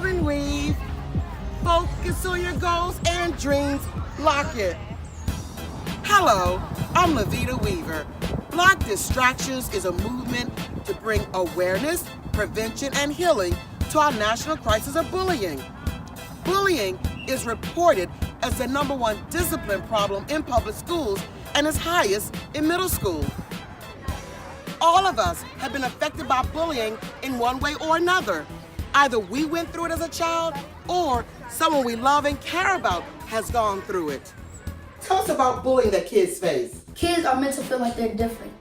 bob and weave, focus on your goals and dreams, block it. Hello, I'm Vita Weaver. Block Distractions is a movement to bring awareness, prevention, and healing to our national crisis of bullying. Bullying is reported as the #1 discipline problem in public schools and is highest in middle school. All of us have been affected by bullying in one way or another. Either we went through it as a child or someone we love and care about has gone through it. Tell us about bullying that kids face. Kids are meant to feel like they're different.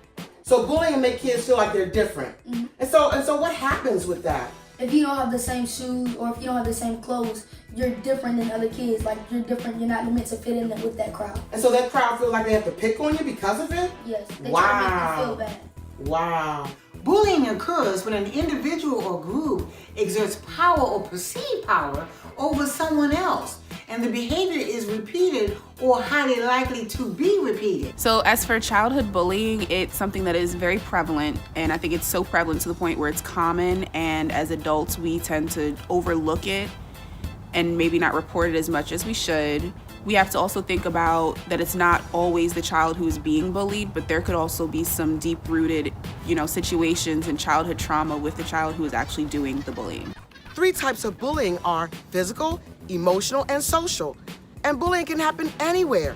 So bullying make kids feel like they're different. Mm-hmm. And so what happens with that? If you don't have the same shoes or if you don't have the same clothes, you're different than other kids. Like, you're different. You're not meant to fit in with that crowd. And so that crowd feels like they have to pick on you because of it? Yes. They try to make you feel bad. Wow. Bullying occurs when an individual or group exerts power or perceived power over someone else, and the behavior is repeated or highly likely to be repeated. So as for childhood bullying, it's something that is very prevalent, and I think it's so prevalent to the point where it's common, and as adults we tend to overlook it and maybe not report it as much as we should. We have to also think about that it's not always the child who is being bullied, but there could also be some deep-rooted, situations and childhood trauma with the child who is actually doing the bullying. 3 types of bullying are physical, emotional, and social. And bullying can happen anywhere.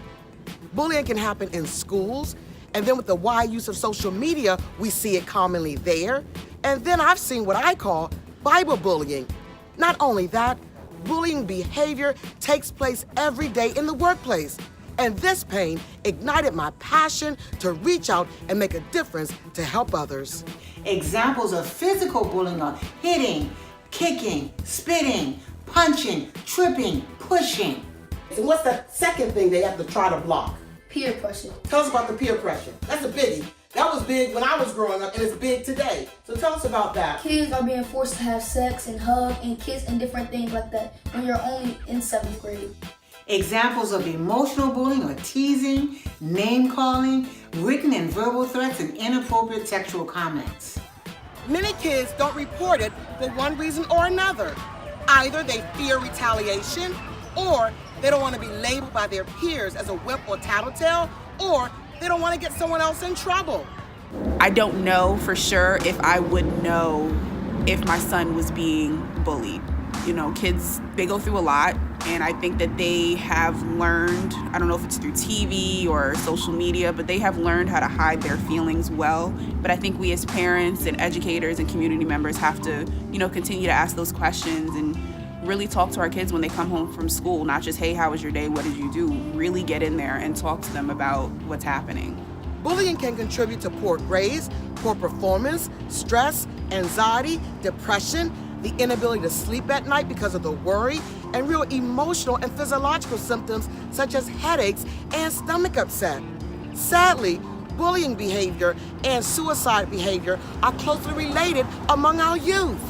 Bullying can happen in schools, and then with the wide use of social media, we see it commonly there. And then I've seen what I call Bible bullying. Not only that, bullying behavior takes place every day in the workplace. And this pain ignited my passion to reach out and make a difference to help others. Examples of physical bullying are hitting, kicking, spitting, punching, tripping, pushing. So what's the second thing they have to try to block? Peer pressure. Tell us about the peer pressure. That's a biggie. That was big when I was growing up, and it's big today. So tell us about that. Kids are being forced to have sex and hug and kiss and different things like that when you're only in 7th grade. Examples of emotional bullying are teasing, name-calling, written and verbal threats, and inappropriate sexual comments. Many kids don't report it for one reason or another. Either they fear retaliation, or they don't want to be labeled by their peers as a wimp or tattletale, or they don't want to get someone else in trouble. I don't know for sure if I would know if my son was being bullied. Kids, they go through a lot, and I think that they have learned, I don't know if it's through TV or social media, but they have learned how to hide their feelings well. But I think we as parents and educators and community members have to, continue to ask those questions and really talk to our kids when they come home from school, not just, hey, how was your day? What did you do? Really get in there and talk to them about what's happening. Bullying can contribute to poor grades, poor performance, stress, anxiety, depression, the inability to sleep at night because of the worry, and real emotional and physiological symptoms such as headaches and stomach upset. Sadly, bullying behavior and suicide behavior are closely related among our youth.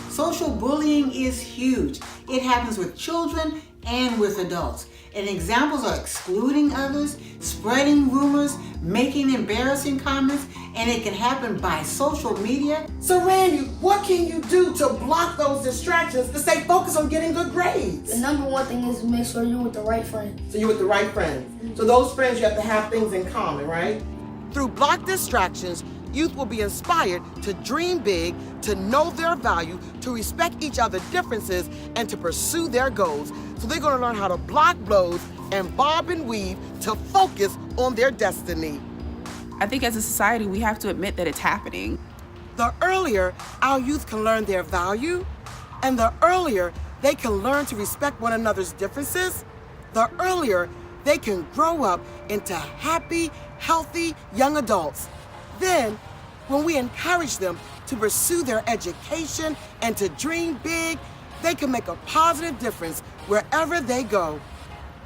Social bullying is huge. It happens with children and with adults. And examples are excluding others, spreading rumors, making embarrassing comments, and it can happen by social media. So Randy, what can you do to block those distractions to stay focused on getting good grades? The #1 thing is to make sure you're with the right friends. So you're with the right friends. So those friends, you have to have things in common, right? Through Block Distractions, youth will be inspired to dream big, to know their value, to respect each other's differences, and to pursue their goals. So they're going to learn how to block blows and bob and weave to focus on their destiny. I think as a society, we have to admit that it's happening. The earlier our youth can learn their value, and the earlier they can learn to respect one another's differences, the earlier they can grow up into happy, healthy young adults. Then, when we encourage them to pursue their education and to dream big, they can make a positive difference wherever they go.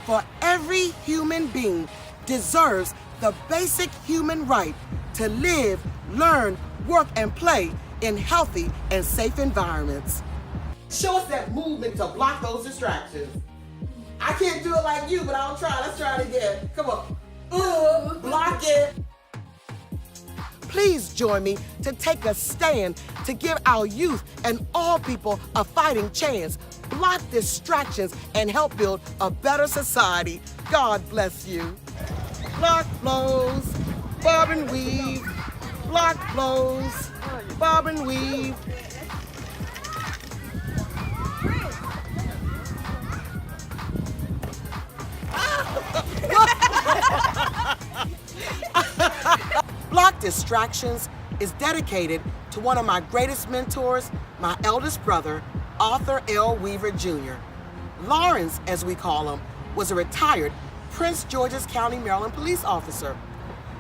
For every human being deserves the basic human right to live, learn, work, and play in healthy and safe environments. Show us that movement to block those distractions. I can't do it like you, but I'll try. Let's try it again. Come on. Block it. Please join me to take a stand to give our youth and all people a fighting chance. Block distractions and help build a better society. God bless you. Block flows, bob and weave. Block flows, bob and weave. Block Distractions is dedicated to one of my greatest mentors, my eldest brother, Arthur L. Weaver Jr. Lawrence, as we call him, was a retired Prince George's County, Maryland police officer.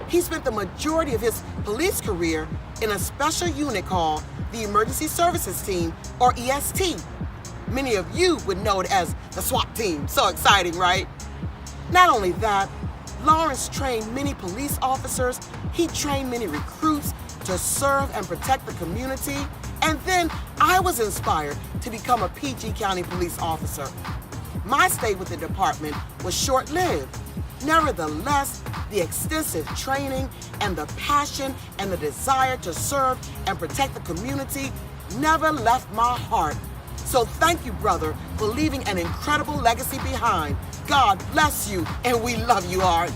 He spent the majority of his police career in a special unit called the Emergency Services Team, or EST. Many of you would know it as the SWAT team. So exciting, right? Not only that, Lawrence trained many police officers. He trained many recruits to serve and protect the community. And then I was inspired to become a PG County police officer. My stay with the department was short-lived. Nevertheless, the extensive training and the passion and the desire to serve and protect the community never left my heart. So thank you, brother, for leaving an incredible legacy behind. God bless you, and we love you, Art.